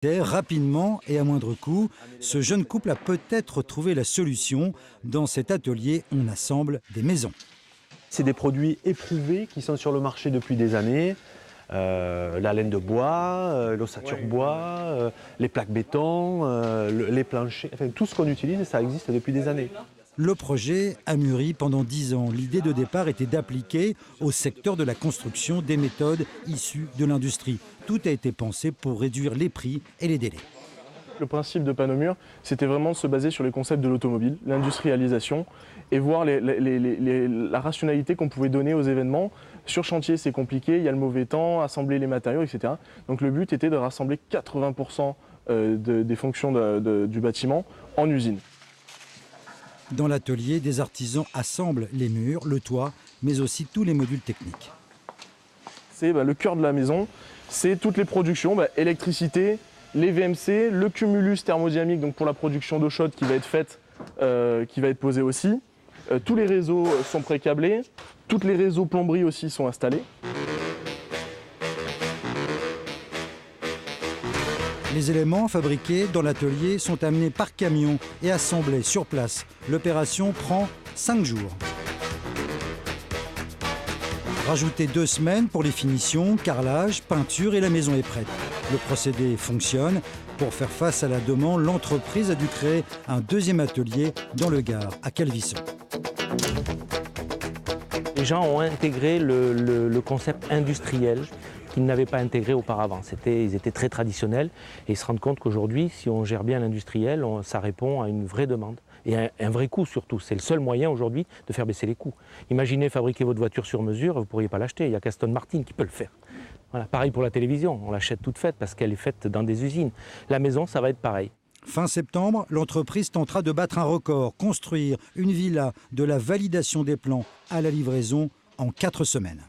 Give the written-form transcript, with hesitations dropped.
Rapidement et à moindre coût, ce jeune couple a peut-être trouvé la solution. Dans cet atelier, on assemble des maisons. C'est des produits éprouvés qui sont sur le marché depuis des années. La laine de bois, l'ossature bois, les plaques béton, les planchers, enfin, tout ce qu'on utilise, ça existe depuis des années. Le projet a mûri pendant 10 ans. L'idée de départ était d'appliquer au secteur de la construction des méthodes issues de l'industrie. Tout a été pensé pour réduire les prix et les délais. Le principe de Panomur, c'était vraiment de se baser sur les concepts de l'automobile, l'industrialisation, et voir la rationalité qu'on pouvait donner aux événements. Sur chantier, c'est compliqué, il y a le mauvais temps, assembler les matériaux, etc. Donc le but était de rassembler 80% des fonctions du bâtiment en usine. Dans l'atelier, des artisans assemblent les murs, le toit, mais aussi tous les modules techniques. C'est le cœur de la maison, c'est toutes les productions, électricité, les VMC, le cumulus thermodynamique donc pour la production d'eau chaude qui va être faite, qui va être posée aussi. Tous les réseaux sont pré-câblés, tous les réseaux plomberie aussi sont installés. Les éléments fabriqués dans l'atelier sont amenés par camion et assemblés sur place. L'opération prend 5 jours. Rajoutez 2 semaines pour les finitions, carrelage, peinture et la maison est prête. Le procédé fonctionne. Pour faire face à la demande, l'entreprise a dû créer un deuxième atelier dans le Gard, à Calvisson. Les gens ont intégré le concept industriel qu'ils n'avaient pas intégré auparavant. Ils étaient très traditionnels et ils se rendent compte qu'aujourd'hui, si on gère bien l'industriel, ça répond à une vraie demande. Et un vrai coût surtout. C'est le seul moyen aujourd'hui de faire baisser les coûts. Imaginez fabriquer votre voiture sur mesure, vous ne pourriez pas l'acheter. Il n'y a qu'Aston Martin qui peut le faire. Voilà. Pareil pour la télévision, on l'achète toute faite parce qu'elle est faite dans des usines. La maison, ça va être pareil. Fin septembre, l'entreprise tentera de battre un record, construire une villa de la validation des plans à la livraison en 4 semaines.